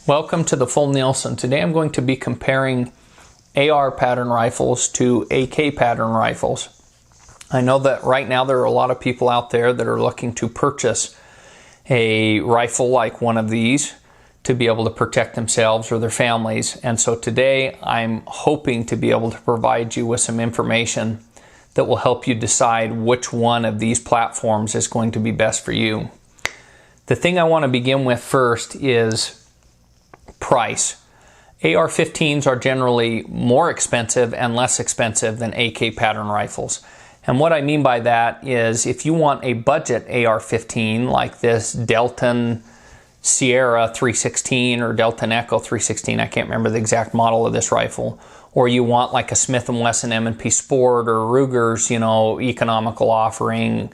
Welcome to the Full Nielsen. Today I'm going to be comparing AR pattern rifles to AK pattern rifles. I know that right now there are a lot of people out there that are looking to purchase a rifle like one of these to be able to protect themselves or their families. And so today I'm hoping to be able to provide you with some information that will help you decide which one of these platforms is going to be best for you. The thing I want to begin with first is price. AR-15s are generally more expensive and less expensive than AK pattern rifles. And what I mean by that is if you want a budget AR-15 like this Delta Sierra 316 or Delta Echo 316, I can't remember the exact model of this rifle, or you want like a Smith & Wesson M&P Sport or Ruger's, economical offering,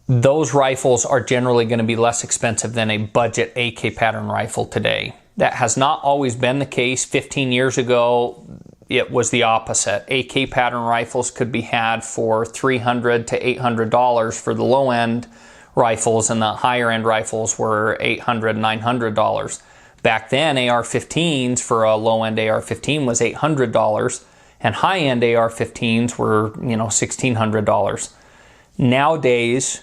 those rifles are generally going to be less expensive than a budget AK pattern rifle today. That has not always been the case. 15 years ago, it was the opposite. AK pattern rifles could be had for $300 to $800 for the low-end rifles, and the higher-end rifles were $800, $900. Back then, AR-15s for a low-end AR-15 was $800, and high-end AR-15s were, $1,600. Nowadays,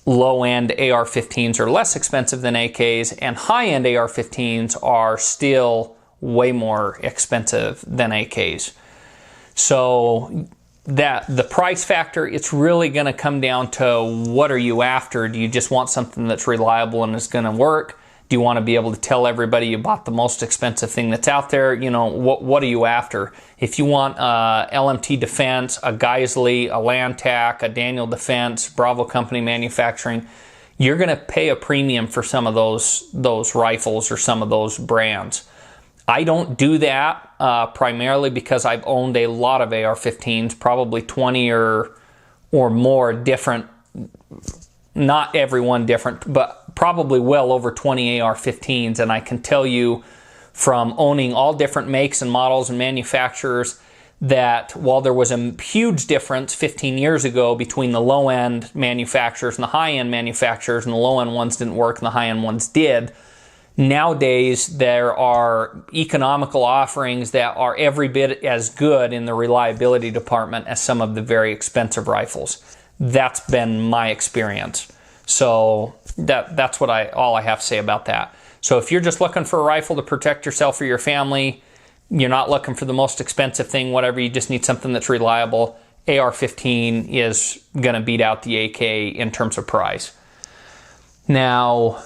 low-end AR-15s are less expensive than AKs, and high-end AR-15s are still way more expensive than AKs. So the price factor, it's really going to come down to what are you after. Do you just want something that's reliable and is going to work? Do you want to be able to tell everybody you bought the most expensive thing that's out there? What are you after? If you want LMT Defense, a Geisley, a Lantac, a Daniel Defense, Bravo Company Manufacturing, you're going to pay a premium for some of those rifles or some of those brands. I don't do that primarily because I've owned a lot of AR-15s, probably 20 or more different, not every one different, but probably well over 20 AR-15s, and I can tell you from owning all different makes and models and manufacturers that while there was a huge difference 15 years ago between the low-end manufacturers and the high-end manufacturers, and the low-end ones didn't work and the high-end ones did, nowadays there are economical offerings that are every bit as good in the reliability department as some of the very expensive rifles. That's been my experience. So that's what all I have to say about that. So if you're just looking for a rifle to protect yourself or your family, you're not looking for the most expensive thing, whatever, you just need something that's reliable, AR-15 is going to beat out the AK in terms of price. Now,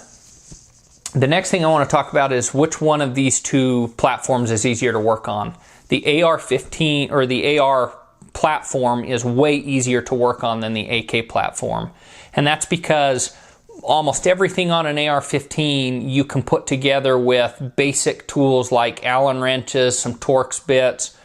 the next thing I want to talk about is which one of these two platforms is easier to work on. The AR-15 or the AR platform is way easier to work on than the AK platform. And that's because almost everything on an AR-15 you can put together with basic tools like Allen wrenches, some Torx bits,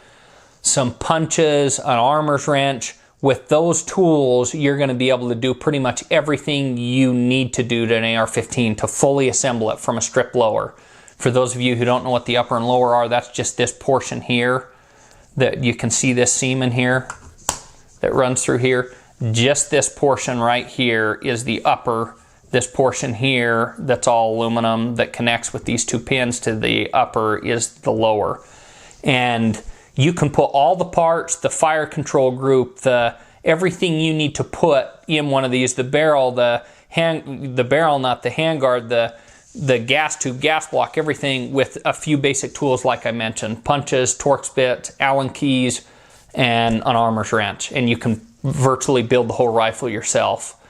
some punches, an armor's wrench. With those tools, you're going to be able to do pretty much everything you need to do to an AR-15 to fully assemble it from a strip lower. For those of you who don't know what the upper and lower are, that's just this portion here that you can see, this seam in here that runs through here. Just this portion right here is the upper. This portion here that's all aluminum that connects with these two pins to the upper is the lower. And you can put all the parts, the fire control group, everything you need to put in one of these, the barrel, the barrel nut, the handguard, the gas tube, gas block, everything with a few basic tools like I mentioned, punches, Torx bits, Allen keys, and an armor's wrench. And you can virtually build the whole rifle yourself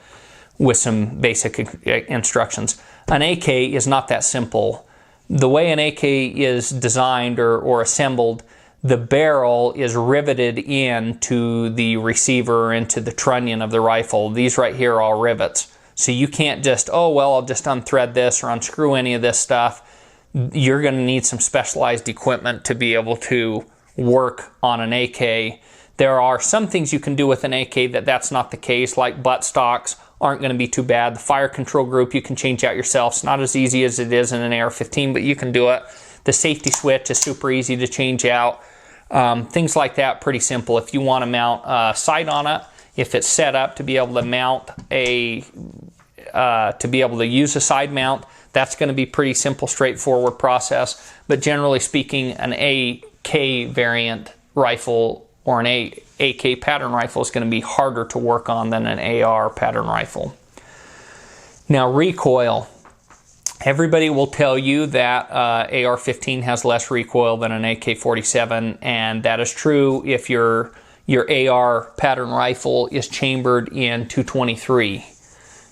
with some basic instructions. An AK is not that simple. The way an AK is designed or assembled, the barrel is riveted into the receiver, into the trunnion of the rifle. These right here are all rivets. So you can't just, I'll just unthread this or unscrew any of this stuff. You're going to need some specialized equipment to be able to work on an AK. There are some things you can do with an AK that's not the case, like butt stocks aren't going to be too bad. The fire control group you can change out yourself. It's not as easy as it is in an AR-15, but you can do it. The safety switch is super easy to change out. Things like that, pretty simple. If you want to mount a sight on it, if it's set up to be able to mount to be able to use a side mount, that's going to be pretty simple, straightforward process. But generally speaking, an AK variant rifle or an AK pattern rifle is going to be harder to work on than an AR pattern rifle. Now, recoil. Everybody will tell you that AR-15 has less recoil than an AK-47, and that is true if your AR pattern rifle is chambered in .223.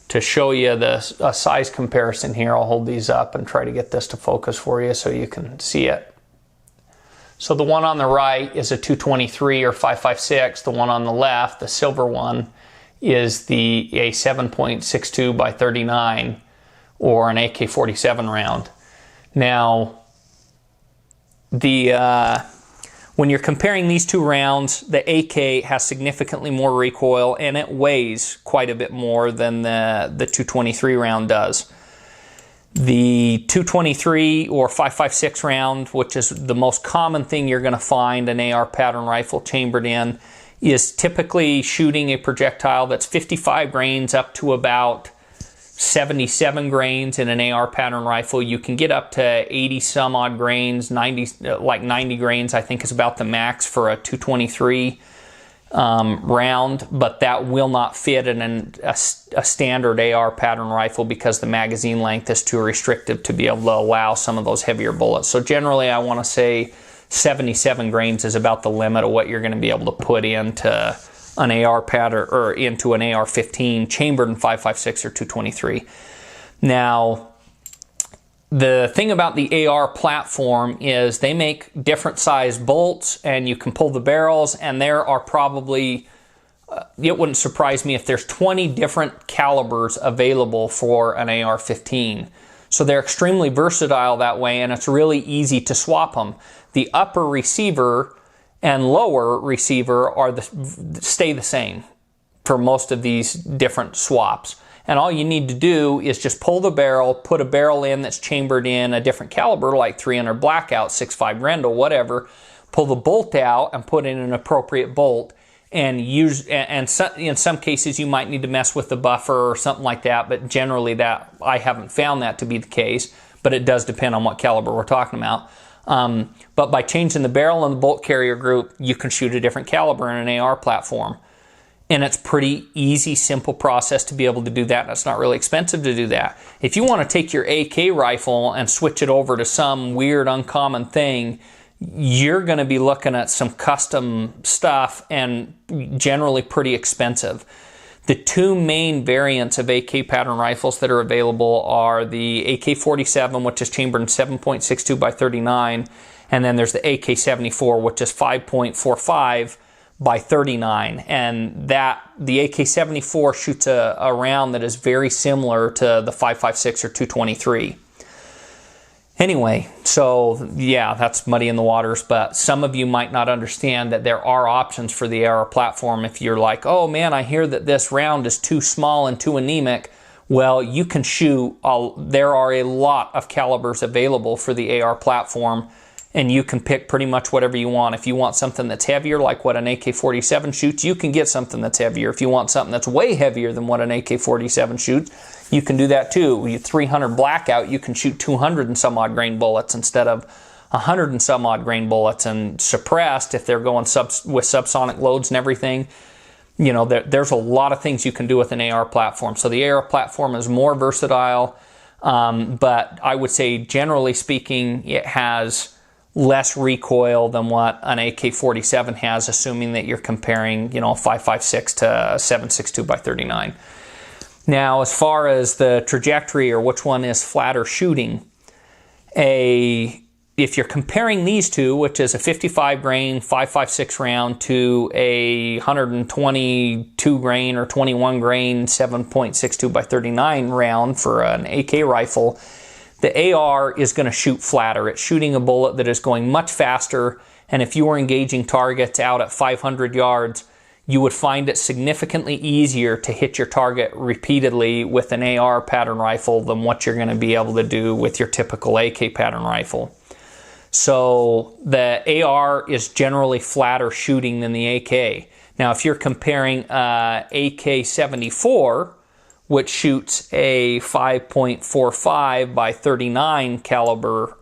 To show you the size comparison here, I'll hold these up and try to get this to focus for you so you can see it. So the one on the right is a .223 or 5.56. The one on the left, the silver one, is a 7.62 by 39 or an AK-47 round. Now, when you're comparing these two rounds, the AK has significantly more recoil and it weighs quite a bit more than the .223 round does. The .223 or 5.56 round, which is the most common thing you're going to find an AR pattern rifle chambered in, is typically shooting a projectile that's 55 grains up to about 77 grains in an AR pattern rifle. You can get up to 80 some odd grains, 90 grains I think is about the max for a .223 round, but that will not fit in a standard AR pattern rifle because the magazine length is too restrictive to be able to allow some of those heavier bullets. So generally I want to say 77 grains is about the limit of what you're going to be able to put into an AR pattern or into an AR-15 chambered in 5.56 or .223. Now, the thing about the AR platform is they make different size bolts and you can pull the barrels, and there are probably, it wouldn't surprise me if there's 20 different calibers available for an AR-15. So they're extremely versatile that way, and it's really easy to swap them. The upper receiver and lower receiver stay the same for most of these different swaps. And all you need to do is just pull the barrel, put a barrel in that's chambered in a different caliber, like 300 Blackout, 6.5 Grendel, whatever. Pull the bolt out and put in an appropriate bolt. And in some cases you might need to mess with the buffer or something like that, but generally I haven't found that to be the case, but it does depend on what caliber we're talking about. But by changing the barrel and the bolt carrier group, you can shoot a different caliber in an AR platform. And it's pretty easy, simple process to be able to do that, and it's not really expensive to do that. If you want to take your AK rifle and switch it over to some weird, uncommon thing, you're going to be looking at some custom stuff and generally pretty expensive. The two main variants of AK pattern rifles that are available are the AK-47, which is chambered in 7.62 by 39, and then there's the AK-74, which is 5.45 by 39, and the AK-74 shoots a round that is very similar to the 5.56 or .223. Anyway, so yeah, that's muddy in the waters, but some of you might not understand that there are options for the AR platform. If you're like, oh man, I hear that this round is too small and too anemic, well, you can shoot, there are a lot of calibers available for the AR platform, and you can pick pretty much whatever you want. If you want something that's heavier, like what an AK-47 shoots, you can get something that's heavier. If you want something that's way heavier than what an AK-47 shoots, you can do that too. With 300 Blackout, you can shoot 200 and some odd grain bullets instead of 100 and some odd grain bullets, and suppressed if they're going with subsonic loads and everything. You know, there's a lot of things you can do with an AR platform. So the AR platform is more versatile, but I would say generally speaking, it has less recoil than what an AK-47 has, assuming that you're comparing, you know, 5.56 to 7.62 by 39. Now, as far as the trajectory or which one is flatter shooting, if you're comparing these two, which is a 55 grain 5.56 round to a 122 grain or 21 grain 7.62 by 39 round for an AK rifle, the AR is going to shoot flatter. It's shooting a bullet that is going much faster, and if you were engaging targets out at 500 yards, you would find it significantly easier to hit your target repeatedly with an AR pattern rifle than what you're going to be able to do with your typical AK pattern rifle. So the AR is generally flatter shooting than the AK. Now, if you're comparing AK-74, which shoots a 5.45 by 39 caliber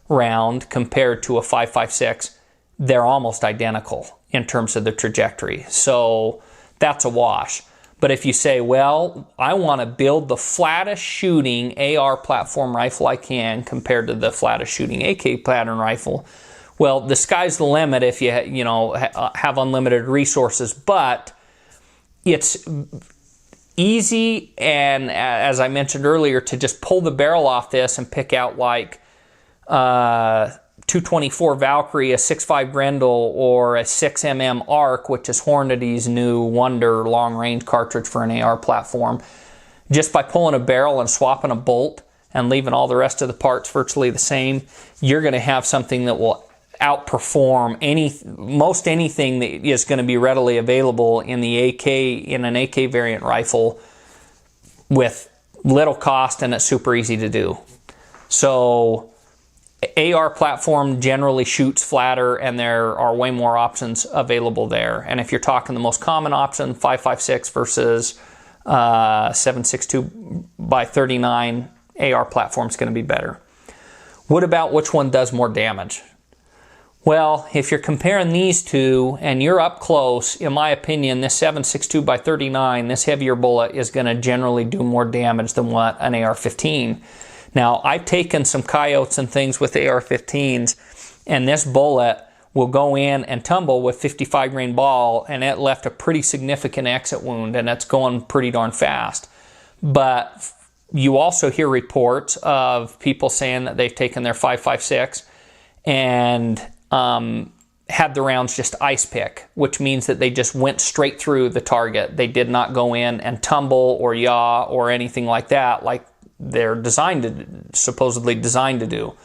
round compared to a 5.56, they're almost identical in terms of the trajectory. So that's a wash. But if you say, well, I want to build the flattest shooting AR platform rifle I can compared to the flattest shooting AK pattern rifle, well, the sky's the limit if you have unlimited resources. But it's easy, and as I mentioned earlier, to just pull the barrel off this and pick out like 224 Valkyrie, a 6.5 Grendel, or a 6mm ARC, which is Hornady's new Wonder long-range cartridge for an AR platform. Just by pulling a barrel and swapping a bolt and leaving all the rest of the parts virtually the same, you're going to have something that will outperform most anything that is going to be readily available in an AK variant rifle with little cost, and it's super easy to do. So AR platform generally shoots flatter, and there are way more options available there. And if you're talking the most common option, 5.56 versus 7.62 by 39, AR platform is going to be better. What about which one does more damage? Well, if you're comparing these two and you're up close, in my opinion, this 7.62 by 39, this heavier bullet is going to generally do more damage than what an AR-15. Now, I've taken some coyotes and things with AR-15s, and this bullet will go in and tumble with 55 grain ball, and it left a pretty significant exit wound, and it's going pretty darn fast. But you also hear reports of people saying that they've taken their 5.56 and had the rounds just ice pick, which means that they just went straight through the target. They did not go in and tumble or yaw or anything like that, like they're supposedly designed to do.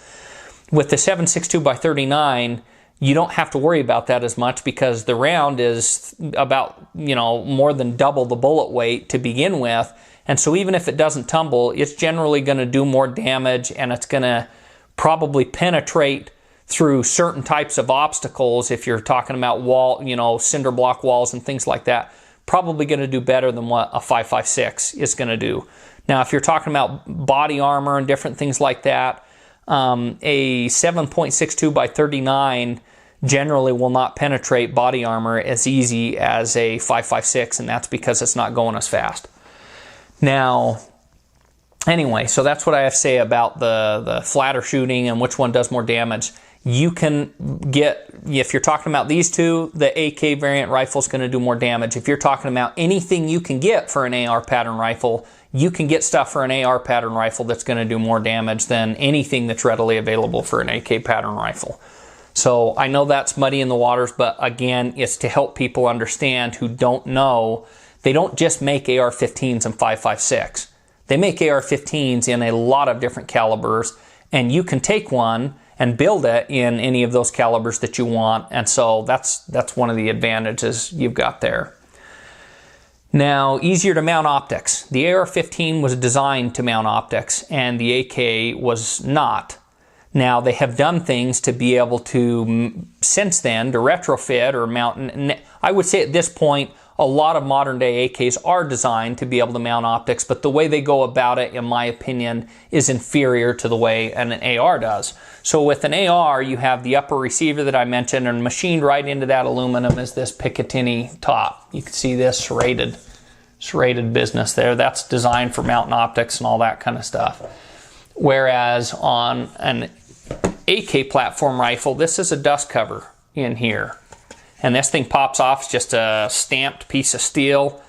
With the 7.62 by 39, you don't have to worry about that as much because the round is about, more than double the bullet weight to begin with. And so even if it doesn't tumble, it's generally going to do more damage, and it's going to probably penetrate through certain types of obstacles. If you're talking about cinder block walls and things like that, probably going to do better than what a 5.56 is going to do. Now, if you're talking about body armor and different things like that, a 7.62 by 39 generally will not penetrate body armor as easy as a 5.56, and that's because it's not going as fast. Now, anyway, so that's what I have to say about the flatter shooting and which one does more damage. You can get, if you're talking about these two, the AK variant rifle is going to do more damage. If you're talking about anything you can get for an AR pattern rifle, you can get stuff for an AR pattern rifle that's going to do more damage than anything that's readily available for an AK pattern rifle. So I know that's muddy in the waters, but again, it's to help people understand who don't know. They don't just make AR-15s and 5.56. They make AR-15s in a lot of different calibers, and you can take one and build it in any of those calibers that you want. And so that's one of the advantages you've got there. Now, easier to mount optics. The AR-15 was designed to mount optics, and the AK was not. Now, they have done things to be able to, since then, to retrofit or mount. I would say at this point, a lot of modern day AKs are designed to be able to mount optics, but the way they go about it, in my opinion, is inferior to the way an AR does. So with an AR, you have the upper receiver that I mentioned, and machined right into that aluminum is this Picatinny top. You can see this serrated business there. That's designed for mounting optics and all that kind of stuff. Whereas on an AK platform rifle, this is a dust cover in here. And this thing pops off. It's just a stamped piece of steel.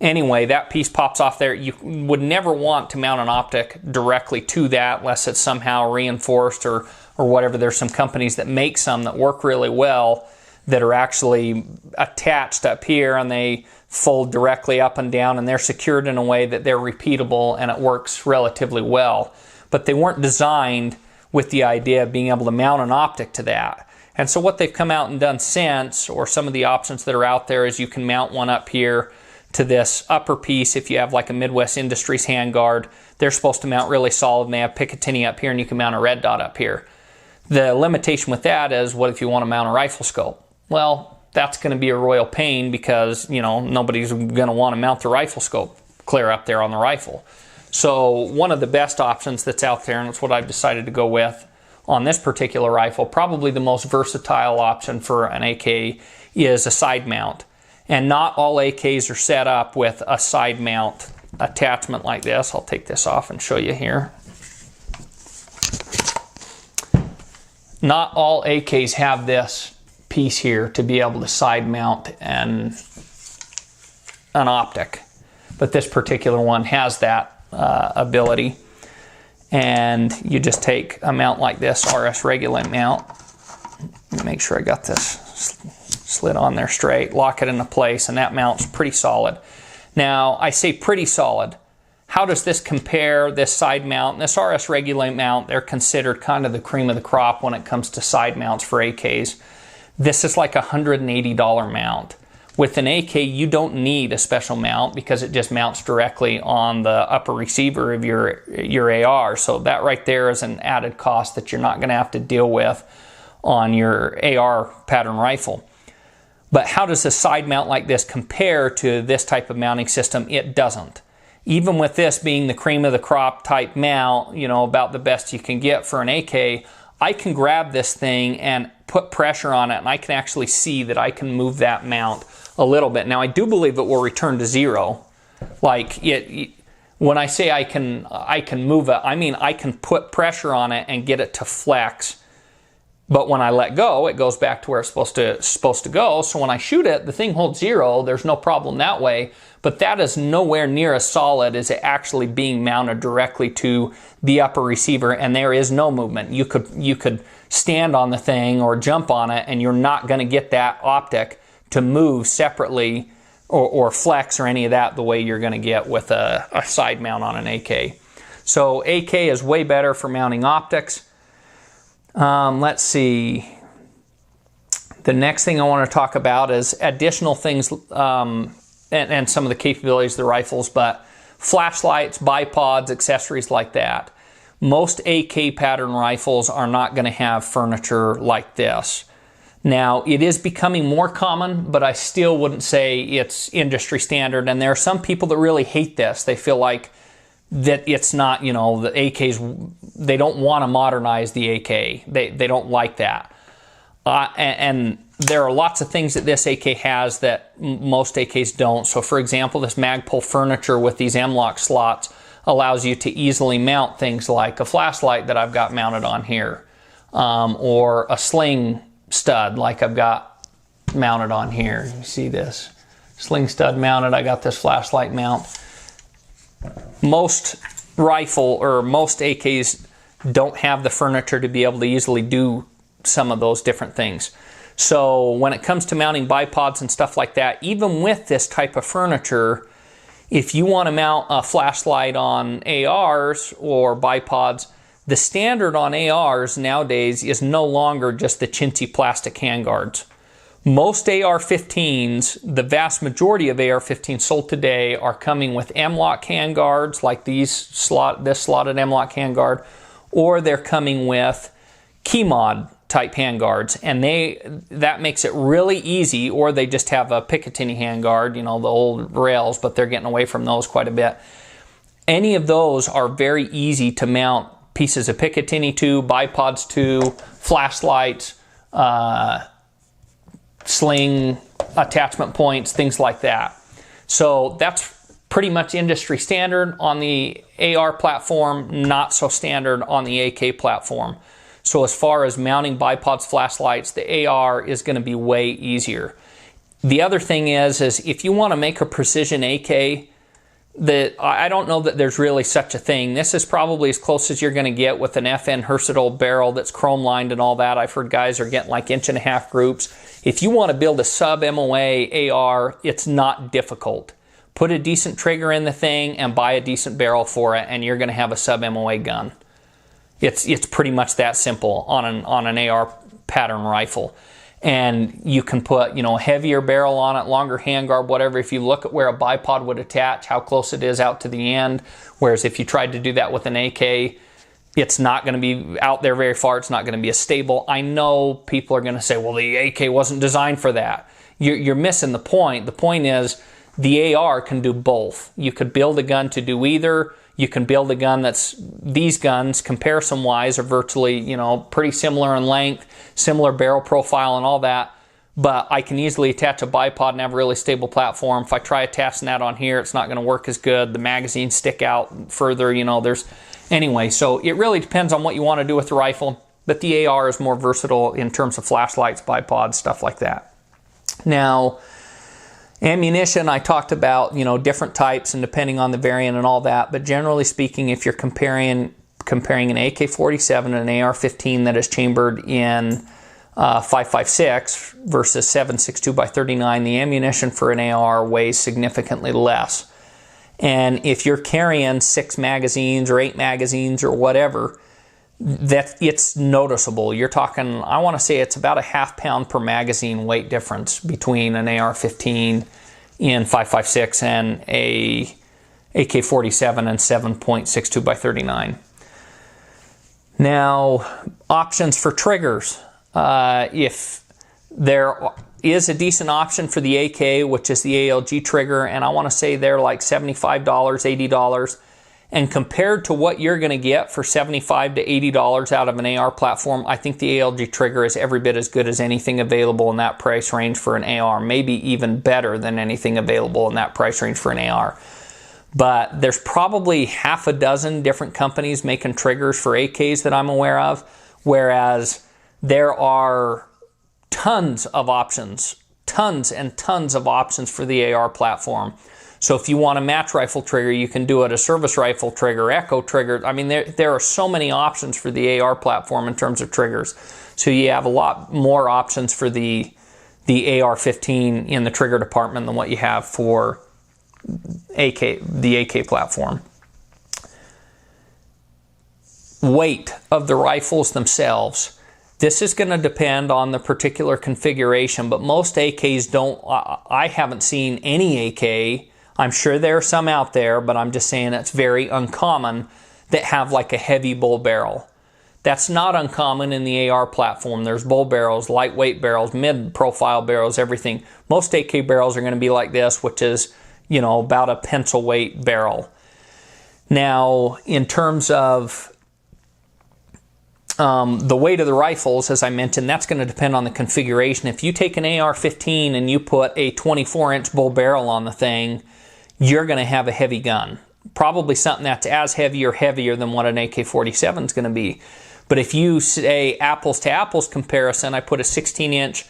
Anyway, that piece pops off there. You would never want to mount an optic directly to that unless it's somehow reinforced or whatever. There's some companies that make some that work really well that are actually attached up here, and they fold directly up and down, and they're secured in a way that they're repeatable, and it works relatively well. But they weren't designed with the idea of being able to mount an optic to that. And so what they've come out and done since, or some of the options that are out there, is you can mount one up here to this upper piece. If you have like a Midwest Industries handguard, they're supposed to mount really solid, and they have Picatinny up here, and you can mount a red dot up here. The limitation with that is, what if you want to mount a rifle scope? Well, that's going to be a royal pain because, nobody's going to want to mount the rifle scope clear up there on the rifle. So one of the best options that's out there, and it's what I've decided to go with on this particular rifle, probably the most versatile option for an AK, is a side mount. And not all AKs are set up with a side mount attachment like this. I'll take this off and show you here. Not all AKs have this piece here to be able to side mount an optic, but this particular one has that ability. And you just take a mount like this, RS Regulate mount. Let me make sure I got this slid on there straight, lock it into place, and that mount's pretty solid. Now, I say pretty solid. How does this compare, this side mount and this RS Regulate mount? They're considered kind of the cream of the crop when it comes to side mounts for AKs. This is like a $180 mount. With an AK, you don't need a special mount because it just mounts directly on the upper receiver of your AR. So that right there is an added cost that you're not going to have to deal with on your AR pattern rifle. But how does a side mount like this compare to this type of mounting system? It doesn't. Even with this being the cream of the crop type mount, you know, about the best you can get for an AK, I can grab this thing and put pressure on it, and I can actually see that I can move that mount a little bit. Now, I do believe it will return to zero. Like when I say I can move it, I mean I can put pressure on it and get it to flex. But when I let go, it goes back to where it's supposed to go. So when I shoot it, the thing holds zero. There's no problem that way. But that is nowhere near as solid as it actually being mounted directly to the upper receiver, and there is no movement. You could stand on the thing or jump on it, and you're not going to get that optic to move separately or flex or any of that the way you're going to get with a side mount on an AK. So AK is way better for mounting optics. Let's see. The next thing I want to talk about is additional things and some of the capabilities of the rifles, but flashlights, bipods, accessories like that. Most AK pattern rifles are not going to have furniture like this. Now, it is becoming more common, but I still wouldn't say it's industry standard, and there are some people that really hate this. They feel like that it's not, you know, the AKs, they don't want to modernize the AK. They don't like that. And there are lots of things that this AK has that most AKs don't. So for example, this Magpul furniture with these M-LOK slots allows you to easily mount things like a flashlight that I've got mounted on here, or a sling stud like I've got mounted on here. You see this sling stud mounted. I got this flashlight mount. Most rifle or most AKs don't have the furniture to be able to easily do some of those different things. So when it comes to mounting bipods and stuff like that, even with this type of furniture, if you want to mount a flashlight on ARs or bipods, the standard on ARs nowadays is no longer just the chintzy plastic handguards. Most AR-15s, the vast majority of AR-15s sold today are coming with M-LOK handguards, like this slotted M-LOK handguard, or they're coming with key mod type handguards, and that makes it really easy, or they just have a Picatinny handguard, you know, the old rails, but they're getting away from those quite a bit. Any of those are very easy to mount pieces of Picatinny to, bipods to, flashlights, sling attachment points, things like that. So that's pretty much industry standard on the AR platform, not so standard on the AK platform. So as far as mounting bipods, flashlights, the AR is going to be way easier. The other thing is if you want to make a precision AK, I don't know that there's really such a thing. This is probably as close as you're going to get with an FN Hersetol barrel that's chrome lined and all that. I've heard guys are getting like 1.5 inch groups. If you want to build a sub MOA AR, it's not difficult. Put a decent trigger in the thing and buy a decent barrel for it, and you're going to have a sub MOA gun. It's pretty much that simple on an AR pattern rifle. And you can put, you know, a heavier barrel on it, longer handguard, whatever. If you look at where a bipod would attach, how close it is out to the end. Whereas if you tried to do that with an AK, it's not going to be out there very far. It's not going to be as stable. I know people are going to say, well, the AK wasn't designed for that. You're missing the point. The point is The AR can do both. You could build a gun to do either. You can build a gun that's, these guns, comparison-wise, are virtually, you know, pretty similar in length, similar barrel profile and all that, but I can easily attach a bipod and have a really stable platform. If I try attaching that on here, it's not going to work as good. The magazines stick out further, you know, anyway, so it really depends on what you want to do with the rifle, but the AR is more versatile in terms of flashlights, bipods, stuff like that. Now, ammunition, I talked about, you know, different types and depending on the variant and all that, but generally speaking, if you're comparing an AK-47 and an AR-15 that is chambered in 5.56 versus 7.62 by 39, the ammunition for an AR weighs significantly less. And if you're carrying 6 magazines or 8 magazines or whatever, that it's noticeable. You're talking, I want to say it's about a ½ pound per magazine weight difference between an AR-15 in 5.56 and a AK-47 and 7.62 by 39. Now, options for triggers. If there is a decent option for the AK, which is the ALG trigger, and I want to say they're like $75, $80, and compared to what you're going to get for $75 to $80 out of an AR platform, I think the ALG trigger is every bit as good as anything available in that price range for an AR, maybe even better than anything available in that price range for an AR. But there's probably half a dozen different companies making triggers for AKs that I'm aware of, whereas there are tons of options, tons and tons of options for the AR platform. So if you want a match rifle trigger, you can do it, a service rifle trigger, echo trigger. I mean, there are so many options for the AR platform in terms of triggers. So you have a lot more options for the AR-15 in the trigger department than what you have for the AK platform. Weight of the rifles themselves. This is going to depend on the particular configuration, but most AKs don't, I haven't seen any AK, I'm sure there are some out there, but I'm just saying it's very uncommon, that have like a heavy bull barrel. That's not uncommon in the AR platform. There's bull barrels, lightweight barrels, mid-profile barrels, everything. Most AK barrels are going to be like this, which is, you know, about a pencil weight barrel. Now, in terms of the weight of the rifles, as I mentioned, that's going to depend on the configuration. If you take an AR-15 and you put a 24-inch bull barrel on the thing, you're going to have a heavy gun. Probably something that's as heavy or heavier than what an AK-47 is going to be. But if you say apples to apples comparison, I put a 16-inch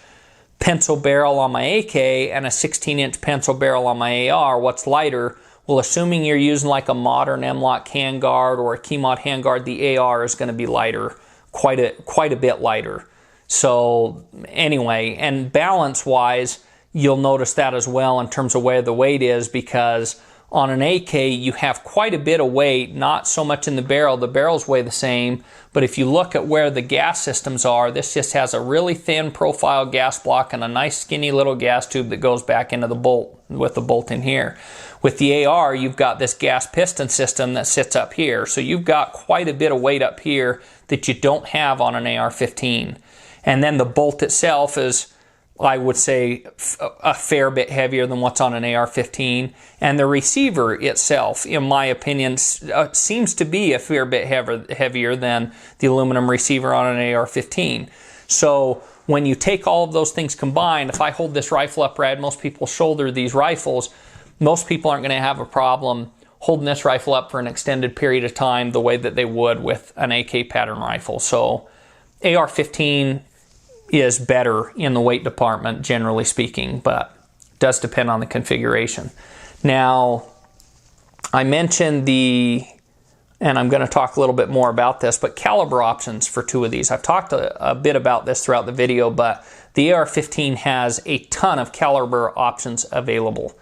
pencil barrel on my AK and a 16-inch pencil barrel on my AR, what's lighter? Well, assuming you're using like a modern M-Lock handguard or a Keymod handguard, the AR is going to be lighter, quite a bit lighter. So anyway, and balance-wise, you'll notice that as well in terms of where the weight is, because on an AK you have quite a bit of weight, not so much in the barrels weigh the same, but if you look at where the gas systems are, this just has a really thin profile gas block and a nice skinny little gas tube that goes back into the bolt, with the bolt in here. With the AR, you've got this gas piston system that sits up here, so you've got quite a bit of weight up here that you don't have on an AR-15. And then the bolt itself is, I would say, a fair bit heavier than what's on an AR-15. And the receiver itself, in my opinion, seems to be a fair bit heavier than the aluminum receiver on an AR-15. So when you take all of those things combined, if I hold this rifle upright, most people shoulder these rifles, most people aren't going to have a problem holding this rifle up for an extended period of time the way that they would with an AK pattern rifle. So AR-15 is better in the weight department, generally speaking, but it does depend on the configuration. Now, I mentioned and I'm going to talk a little bit more about this, but caliber options for two of these. I've talked a bit about this throughout the video, but the AR-15 has a ton of caliber options available.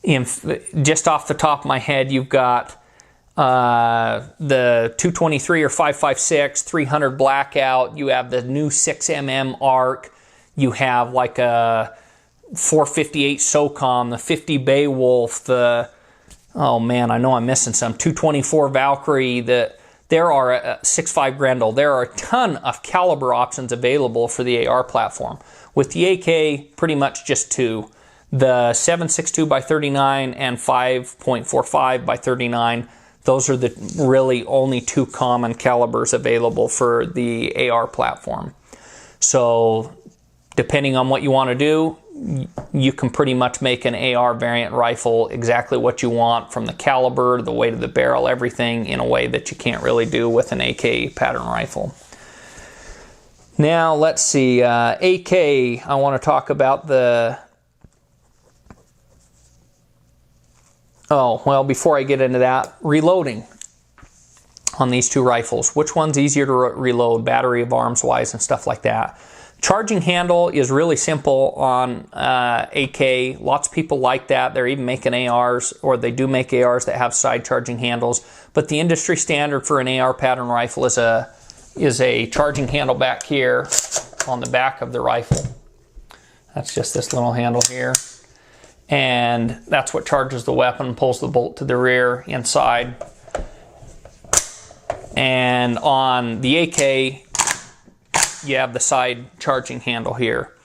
Just off the top of my head, you've got the 223 or 5.56, 300 blackout, you have the new 6mm arc, you have like a 458 SOCOM, the 50 Beowulf, the, oh man, I know I'm missing some, 224 Valkyrie, there are 6.5 Grendel. There are a ton of caliber options available for the AR platform. With the AK, pretty much just two. The 7.62 by 39 and 5.45 by 39, those are the really only two common calibers available for the AR platform. So depending on what you want to do, you can pretty much make an AR variant rifle exactly what you want, from the caliber, the weight of the barrel, everything, in a way that you can't really do with an AK pattern rifle. Now let's see, AK, I want to talk about the... Oh, well, before I get into that, reloading on these two rifles. Which one's easier to reload, battery of arms wise and stuff like that? Charging handle is really simple on AK. Lots of people like that. They're even making ARs, or they do make ARs that have side charging handles. But the industry standard for an AR pattern rifle is a charging handle back here on the back of the rifle. That's just this little handle here. And that's what charges the weapon, pulls the bolt to the rear inside. And on the AK, you have the side charging handle here.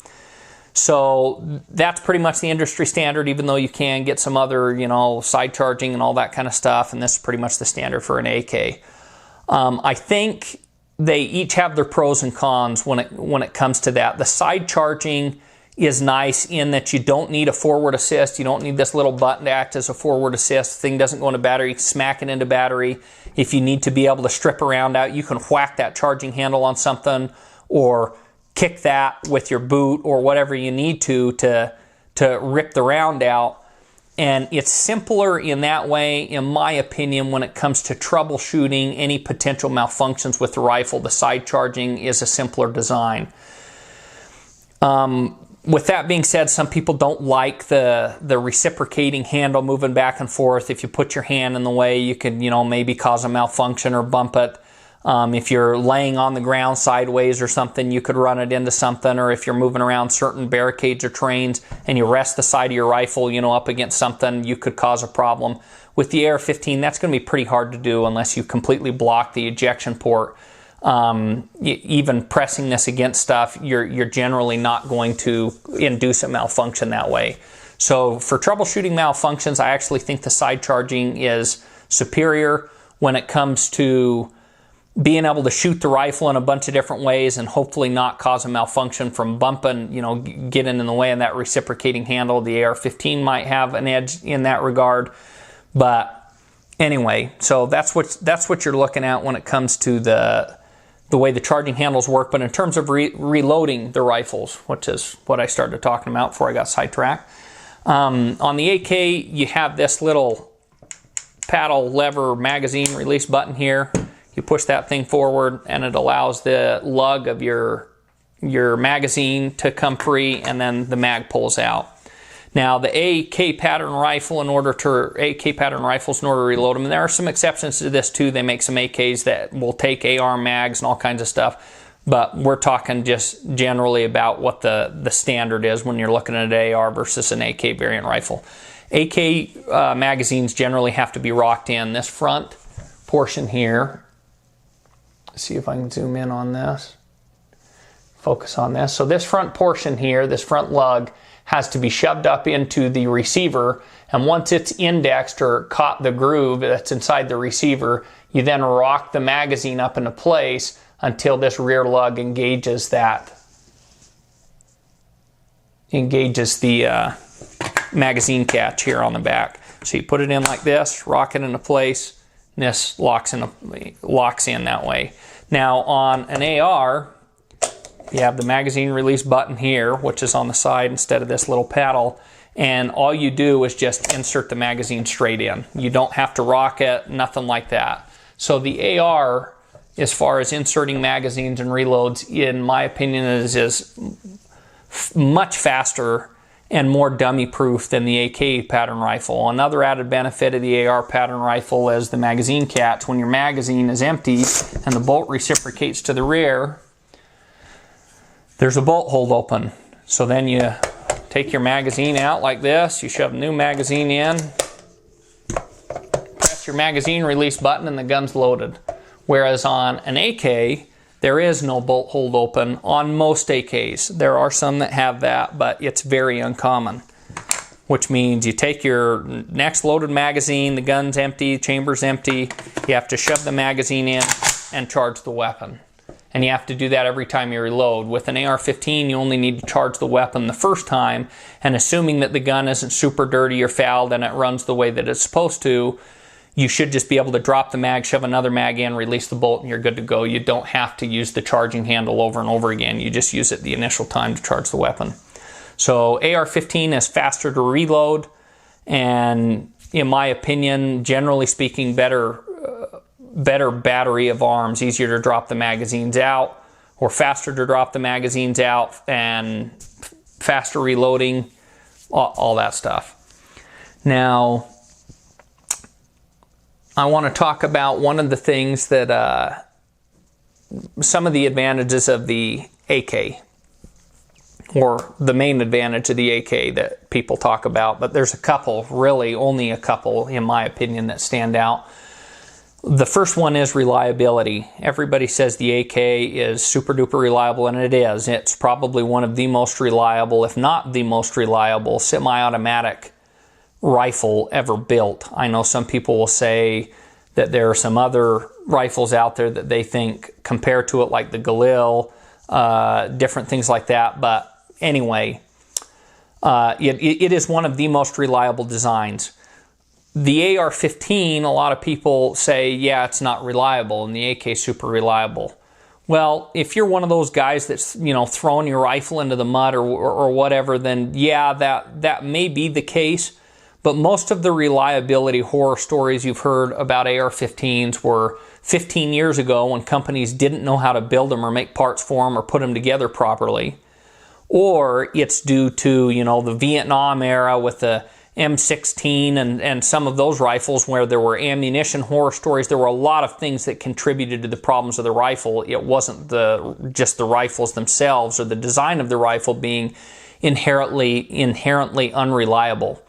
So that's pretty much the industry standard, even though you can get some other, you know, side charging and all that kind of stuff. And this is pretty much the standard for an AK. I think they each have their pros and cons when it comes to that. The side charging is nice in that you don't need a forward assist. You don't need this little button to act as a forward assist. The thing doesn't go into battery, smack it into battery. If you need to be able to strip a round out, you can whack that charging handle on something, or kick that with your boot, or whatever you need to rip the round out. And it's simpler in that way, in my opinion, when it comes to troubleshooting any potential malfunctions with the rifle. The side charging is a simpler design. With that being said, some people don't like the reciprocating handle moving back and forth. If you put your hand in the way, you could, you know, maybe cause a malfunction or bump it. If you're laying on the ground sideways or something, you could run it into something. Or if you're moving around certain barricades or trains and you rest the side of your rifle, you know, up against something, you could cause a problem. With the AR-15, that's going to be pretty hard to do unless you completely block the ejection port. Even pressing this against stuff, you're generally not going to induce a malfunction that way. So for troubleshooting malfunctions, I actually think the side charging is superior when it comes to being able to shoot the rifle in a bunch of different ways and hopefully not cause a malfunction from bumping, you know, getting in the way of that reciprocating handle. The AR-15 might have an edge in that regard. But anyway, so that's what you're looking at when it comes to the way the charging handles work. But in terms of reloading the rifles, which is what I started talking about before I got sidetracked, on the AK, you have this little paddle lever magazine release button here. You push that thing forward and it allows the lug of your magazine to come free, and then the mag pulls out. Now the AK pattern rifles, in order to reload them, and there are some exceptions to this too. They make some AKs that will take AR mags and all kinds of stuff, but we're talking just generally about what the standard is when you're looking at an AR versus an AK variant rifle. AK magazines generally have to be rocked in. This front portion here, see if I can zoom in on this, focus on this. So this front portion here, this front lug, has to be shoved up into the receiver, and once it's indexed or caught the groove that's inside the receiver, you then rock the magazine up into place until this rear lug engages the magazine catch here on the back. So you put it in like this, rock it into place, and this locks in that way. Now on an AR, you have the magazine release button here, which is on the side instead of this little paddle, and all you do is just insert the magazine straight in. You don't have to rock it, nothing like that. So the AR, as far as inserting magazines and reloads, in my opinion, is much faster and more dummy proof than the AK pattern rifle. Another added benefit of the AR pattern rifle is the magazine catch. When your magazine is empty and the bolt reciprocates to the rear, there's a bolt hold open. So then you take your magazine out like this, you shove a new magazine in, press your magazine release button, and the gun's loaded. Whereas on an AK, there is no bolt hold open on most AKs. There are some that have that, but it's very uncommon. which means you take your next loaded magazine, the gun's empty, chamber's empty, you have to shove the magazine in and charge the weapon. And you have to do that every time you reload. With an AR-15, you only need to charge the weapon the first time, and assuming that the gun isn't super dirty or fouled and it runs the way that it's supposed to, you should just be able to drop the mag, shove another mag in, release the bolt, and you're good to go. You don't have to use the charging handle over and over again. You just use it the initial time to charge the weapon. So AR-15 is faster to reload, and in my opinion, generally speaking, better battery of arms, easier to drop the magazines out, or faster to drop the magazines out, and faster reloading, all that stuff. Now, I want to talk about one of the things that, some of the advantages of the AK, or the main advantage of the AK that people talk about, but there's a couple, really only a couple, in my opinion, that stand out. The first one is reliability. Everybody says the AK is super duper reliable, and it is. It's probably one of the most reliable, if not the most reliable, semi-automatic rifle ever built. I know some people will say that there are some other rifles out there that they think compare to it, like the Galil, different things like that. But anyway, it is one of the most reliable designs. The AR-15, a lot of people say, yeah, it's not reliable, and the AK is super reliable. Well, if you're one of those guys that's, throwing your rifle into the mud or whatever, then yeah, that may be the case. But most of the reliability horror stories you've heard about AR-15s were 15 years ago, when companies didn't know how to build them or make parts for them or put them together properly. Or it's due to, the Vietnam era with the M16 and some of those rifles where there were ammunition horror stories. There were a lot of things that contributed to the problems of the rifle. It wasn't just the rifles themselves or the design of the rifle being inherently unreliable.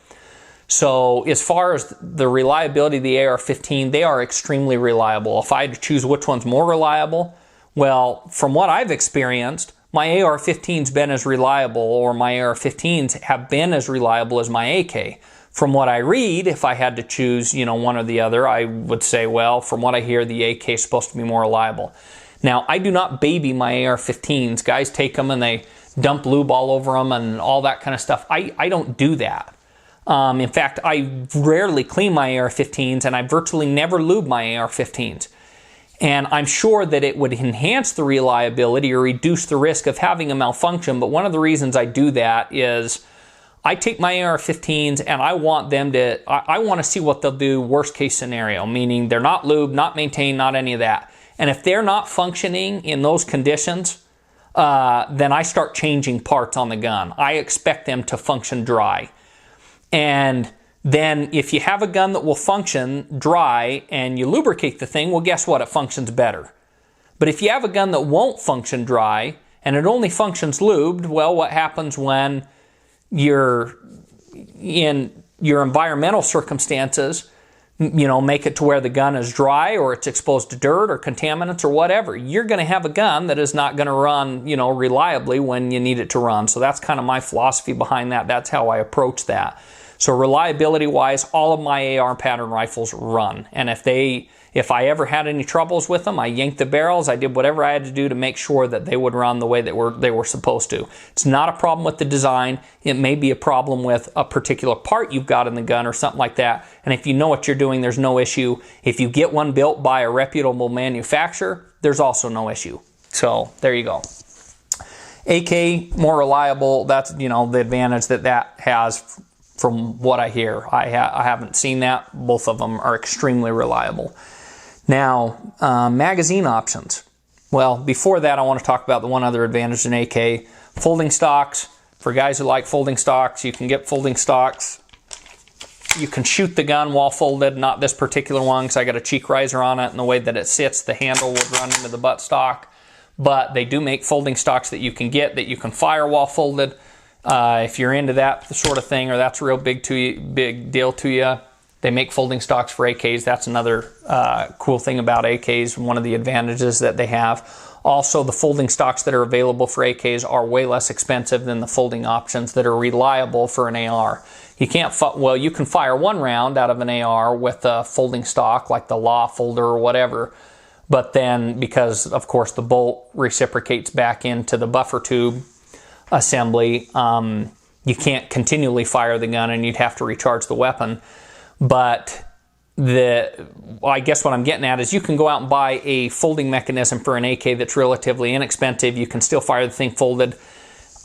So as far as the reliability of the AR-15, they are extremely reliable. If I had to choose which one's more reliable, well, from what I've experienced, my AR-15's been as reliable, or my AR-15s have been as reliable as my AK. From what I read, if I had to choose, one or the other, I would say, well, from what I hear, the AK is supposed to be more reliable. Now, I do not baby my AR-15s. Guys take them and they dump lube all over them and all that kind of stuff. I don't do that. In fact, I rarely clean my AR-15s, and I virtually never lube my AR-15s. And I'm sure that it would enhance the reliability or reduce the risk of having a malfunction, but one of the reasons I do that is I take my AR-15s and I want to see what they'll do worst case scenario, meaning they're not lubed, not maintained, not any of that. And if they're not functioning in those conditions, then I start changing parts on the gun. I expect them to function dry. And then if you have a gun that will function dry and you lubricate the thing, well, guess what? It functions better. But if you have a gun that won't function dry and it only functions lubed, well, what happens when you're in your environmental circumstances, make it to where the gun is dry or it's exposed to dirt or contaminants or whatever? You're going to have a gun that is not going to run, reliably when you need it to run. So that's kind of my philosophy behind that. That's how I approach that. So reliability-wise, all of my AR pattern rifles run. And if I ever had any troubles with them, I yanked the barrels. I did whatever I had to do to make sure that they would run the way that they were supposed to. It's not a problem with the design. It may be a problem with a particular part you've got in the gun or something like that. And if you know what you're doing, there's no issue. If you get one built by a reputable manufacturer, there's also no issue. So there you go. AK, more reliable. That's, the advantage that has. From what I hear, I haven't seen that. Both of them are extremely reliable. Now, magazine options. Well, before that, I want to talk about the one other advantage in AK. Folding stocks. For guys who like folding stocks, you can get folding stocks. You can shoot the gun while folded. Not this particular one, because I got a cheek riser on it, and the way that it sits, the handle would run into the butt stock. But they do make folding stocks that you can get, that you can fire while folded. If you're into that sort of thing, or that's a real big deal to you, they make folding stocks for AKs. That's another cool thing about AKs, one of the advantages that they have. Also, the folding stocks that are available for AKs are way less expensive than the folding options that are reliable for an AR. You can't, well, you can fire one round out of an AR with a folding stock like the Law folder or whatever, but then because, of course, the bolt reciprocates back into the buffer tube assembly, you can't continually fire the gun and you'd have to recharge the weapon. But I guess what I'm getting at is you can go out and buy a folding mechanism for an AK that's relatively inexpensive. You can still fire the thing folded.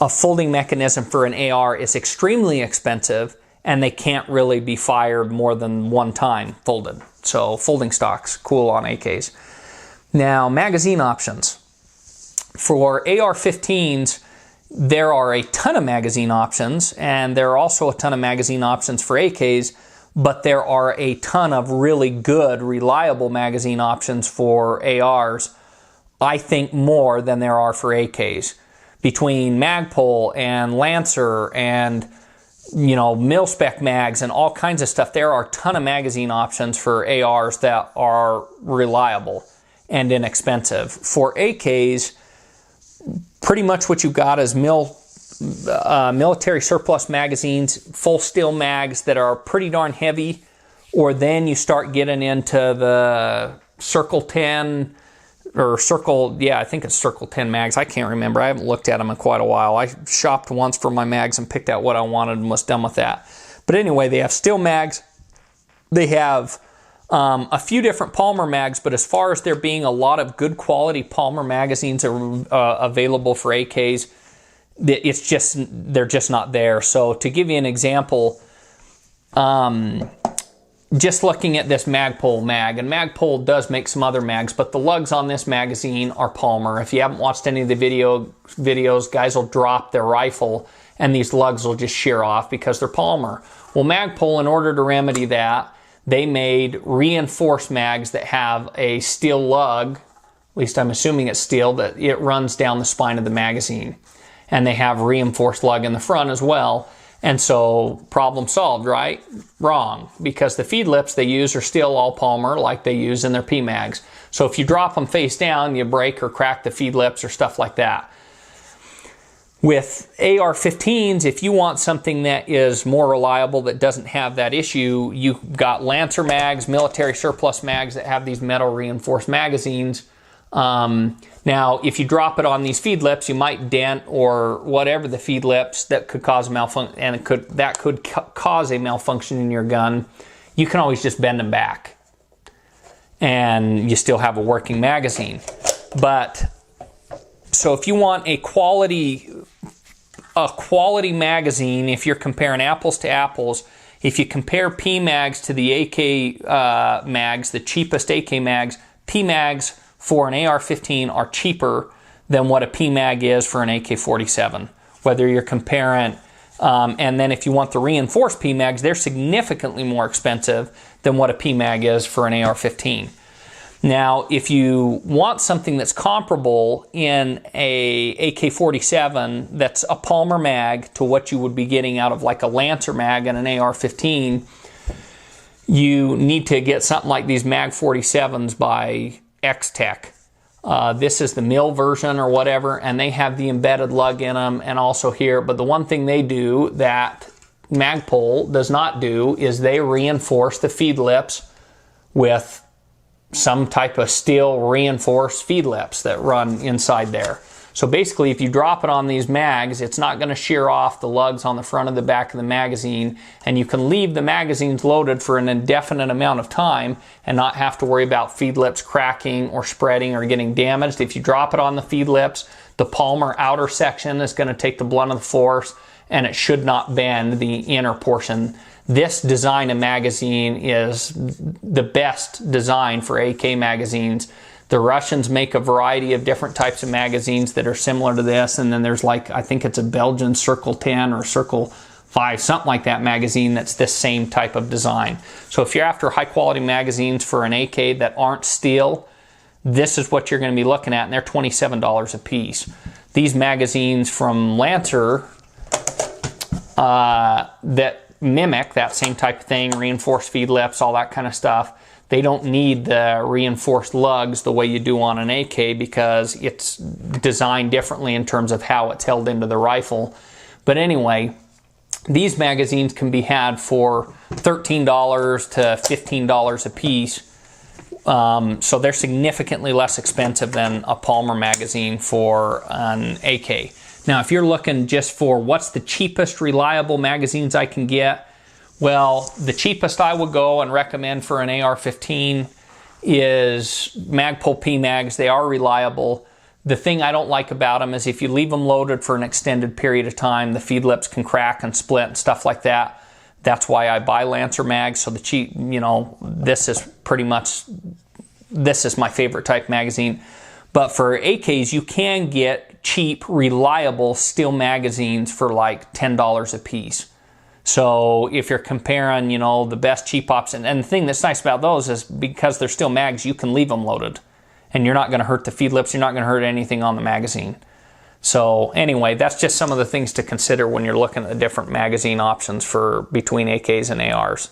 A folding mechanism for an AR is extremely expensive, and they can't really be fired more than one time folded. So folding stocks, cool on AKs. Now, magazine options. For AR-15s, there are a ton of magazine options, and there are also a ton of magazine options for AKs, but there are a ton of really good, reliable magazine options for ARs, I think more than there are for AKs. Between Magpul and Lancer and, you know, mil-spec mags and all kinds of stuff, there are a ton of magazine options for ARs that are reliable and inexpensive. For AKs, pretty much what you got is military surplus magazines, full steel mags that are pretty darn heavy, or then you start getting into the Circle 10 or Circle, yeah, I think it's Circle 10 mags. I can't remember. I haven't looked at them in quite a while. I shopped once for my mags and picked out what I wanted and was done with that. But anyway, they have steel mags. They have a few different Palmer mags, but as far as there being a lot of good quality Palmer magazines are available for AKs, it's just, they're just not there. So to give you an example, just looking at this Magpul mag, and Magpul does make some other mags, but the lugs on this magazine are Palmer. If you haven't watched any of the videos, guys will drop their rifle and these lugs will just shear off because they're Palmer. Well, Magpul, in order to remedy that, they made reinforced mags that have a steel lug, at least I'm assuming it's steel, that it runs down the spine of the magazine. And they have reinforced lug in the front as well. And so, problem solved, right? Wrong, because the feed lips they use are still all Palmer like they use in their PMags. So if you drop them face down, you break or crack the feed lips or stuff like that. With AR-15s, if you want something that is more reliable, that doesn't have that issue, you've got Lancer mags, military surplus mags that have these metal reinforced magazines. Now, if you drop it on these feed lips, you might dent or whatever the feed lips that could cause a malfunction, and that could cause a malfunction in your gun. You can always just bend them back, and you still have a working magazine. But so if you want a quality magazine, if you're comparing apples to apples, if you compare PMags to the AK mags, the cheapest AK mags, PMags for an AR-15 are cheaper than what a PMag is for an AK-47. Whether you're comparing, and then if you want the reinforced PMags, they're significantly more expensive than what a PMag is for an AR-15. Now, if you want something that's comparable in a AK-47 that's a Palmer mag to what you would be getting out of like a Lancer mag and an AR-15, you need to get something like these Mag 47s by X-Tech. This is the mill version or whatever, and they have the embedded lug in them and also here. But the one thing they do that Magpul does not do is they reinforce the feed lips with some type of steel reinforced feed lips that run inside there. So basically, if you drop it on these mags, it's not going to shear off the lugs on the front of the back of the magazine, and you can leave the magazines loaded for an indefinite amount of time and not have to worry about feed lips cracking or spreading or getting damaged. If you drop it on the feed lips, the Palmer outer section is going to take the blunt of the force, and it should not bend the inner portion. This design of magazine is the best design for AK magazines. The Russians make a variety of different types of magazines that are similar to this, and then there's like, I think it's a Belgian Circle 10 or Circle 5, something like that magazine that's this same type of design. So if you're after high quality magazines for an AK that aren't steel, this is what you're going to be looking at, and they're $27 a piece. These magazines from Lancer that mimic that same type of thing, reinforced feed lips, all that kind of stuff, They don't need the reinforced lugs the way you do on an AK because it's designed differently in terms of how it's held into the rifle. But anyway, these magazines can be had for $13 to $15 a piece. So they're significantly less expensive than a Palmer magazine for an AK. Now, if you're looking just for what's the cheapest reliable magazines I can get, well, the cheapest I would go and recommend for an AR-15 is Magpul P-Mags. They are reliable. The thing I don't like about them is if you leave them loaded for an extended period of time, the feed lips can crack and split and stuff like that. That's why I buy Lancer mags. So the cheap, this is my favorite type magazine. But for AKs, you can get cheap, reliable steel magazines for like $10 a piece. So if you're comparing, the best cheap option, and the thing that's nice about those is because they're still mags, you can leave them loaded. And you're not going to hurt the feed lips, you're not going to hurt anything on the magazine. So anyway, that's just some of the things to consider when you're looking at different magazine options for between AKs and ARs.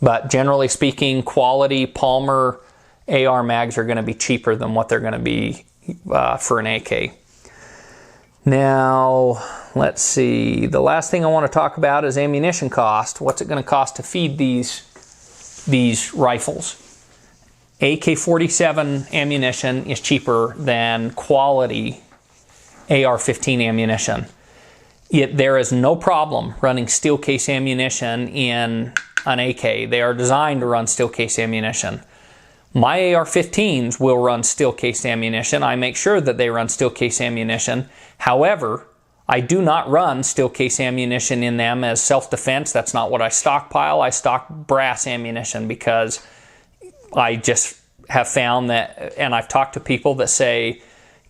But generally speaking, quality Palmer AR mags are going to be cheaper than what they're going to be for an AK. Now, let's see. The last thing I want to talk about is ammunition cost. What's it going to cost to feed these rifles? AK-47 ammunition is cheaper than quality AR-15 ammunition. There is no problem running steel case ammunition in an AK. They are designed to run steel case ammunition. My AR-15s will run steel case ammunition. I make sure that they run steel case ammunition. However, I do not run steel case ammunition in them as self-defense. That's not what I stockpile. I stock brass ammunition because I just have found that, and I've talked to people that say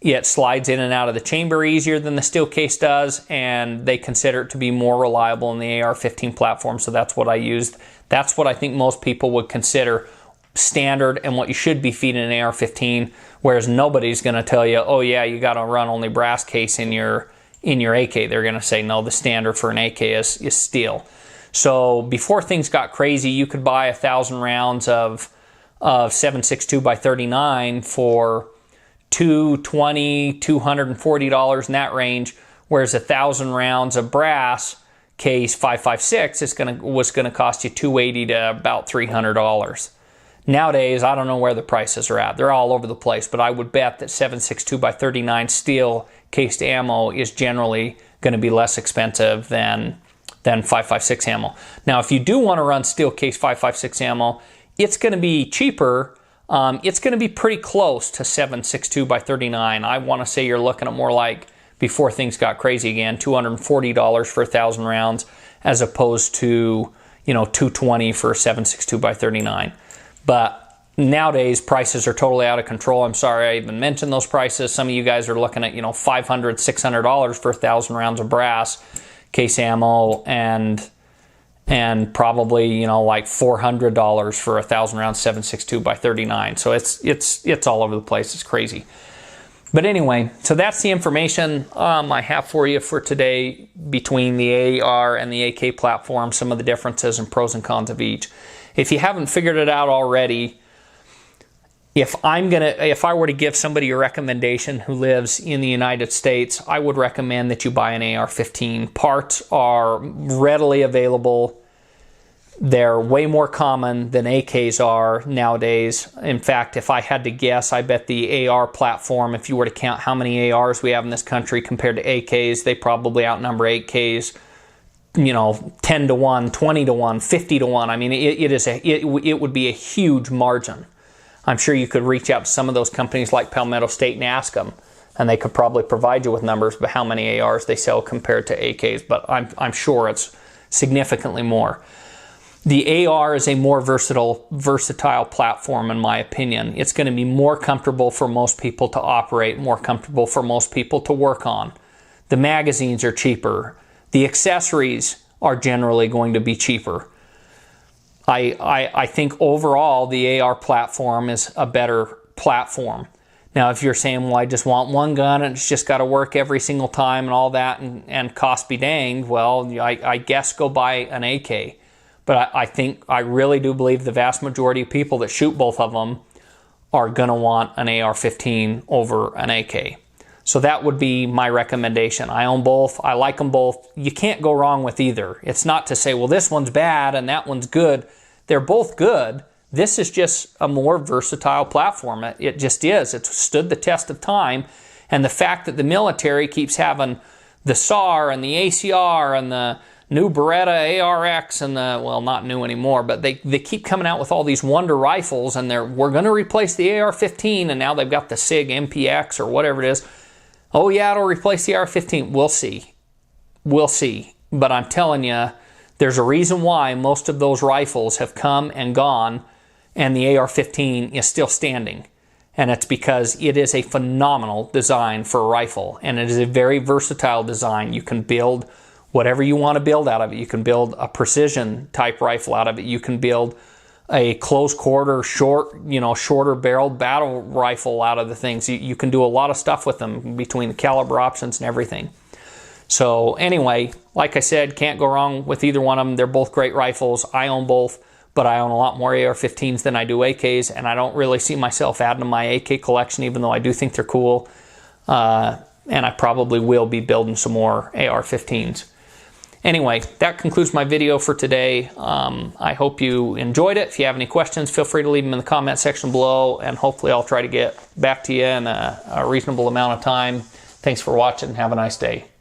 it slides in and out of the chamber easier than the steel case does, and they consider it to be more reliable in the AR-15 platform, so that's what I used. That's what I think most people would consider standard and what you should be feeding an AR-15, whereas nobody's going to tell you, oh yeah, you got to run only brass case in your AK. They're going to say, no, the standard for an AK is steel. So before things got crazy, you could buy 1,000 rounds of 7.62 by 39 for $220, $240 in that range, whereas 1,000 rounds of brass case 5.56 was going to cost you $280 to about $300. Nowadays, I don't know where the prices are at. They're all over the place, but I would bet that 7.62 by 39 steel cased ammo is generally going to be less expensive than 5.56 ammo. Now, if you do want to run steel case 5.56 ammo, it's going to be cheaper. It's going to be pretty close to 7.62 by 39. I want to say you're looking at more like, before things got crazy again, $240 for 1,000 rounds, as opposed to $220 for 7.62 by 39. But nowadays, prices are totally out of control. I'm sorry I even mentioned those prices. Some of you guys are looking at, $500, $600 for 1,000 rounds of brass case ammo, and probably, like $400 for 1,000 rounds 7.62 by 39. So it's all over the place. It's crazy. But anyway, so that's the information I have for you for today between the AR and the AK platform, some of the differences and pros and cons of each. If you haven't figured it out already, if I were to give somebody a recommendation who lives in the United States, I would recommend that you buy an AR-15. Parts are readily available. They're way more common than AKs are nowadays. In fact, if I had to guess, I bet the AR platform, if you were to count how many ARs we have in this country compared to AKs, they probably outnumber AKs 10 to 1, 20 to 1, 50 to 1. I mean, it would be a huge margin. I'm sure you could reach out to some of those companies like Palmetto State and ask them, and they could probably provide you with numbers about how many ARs they sell compared to AKs, but I'm sure it's significantly more. The AR is a more versatile platform, in my opinion. It's going to be more comfortable for most people to operate, more comfortable for most people to work on. The magazines are cheaper. The accessories are generally going to be cheaper. I think overall the AR platform is a better platform. Now, if you're saying, well, I just want one gun and it's just got to work every single time and all that and cost be danged, well, I guess go buy an AK. But I really do believe the vast majority of people that shoot both of them are going to want an AR-15 over an AK. So that would be my recommendation. I own both. I like them both. You can't go wrong with either. It's not to say, well, this one's bad and that one's good. They're both good. This is just a more versatile platform. It just is. It's stood the test of time. And the fact that the military keeps having the SAR and the ACR and the new Beretta ARX and the, well, not new anymore, but they keep coming out with all these wonder rifles, and we're going to replace the AR-15, and now they've got the SIG MPX or whatever it is. Oh yeah, it'll replace the AR-15. We'll see. We'll see. But I'm telling you, there's a reason why most of those rifles have come and gone, and the AR-15 is still standing. And it's because it is a phenomenal design for a rifle, and it is a very versatile design. You can build whatever you want to build out of it. You can build a precision type rifle out of it. You can build a close quarter, shorter barreled battle rifle out of the things. You can do a lot of stuff with them between the caliber options and everything. So anyway, like I said, can't go wrong with either one of them. They're both great rifles. I own both, but I own a lot more AR-15s than I do AKs, and I don't really see myself adding to my AK collection, even though I do think they're cool. And I probably will be building some more AR-15s. Anyway, that concludes my video for today. I hope you enjoyed it. If you have any questions, feel free to leave them in the comment section below, and hopefully I'll try to get back to you in a reasonable amount of time. Thanks for watching. Have a nice day.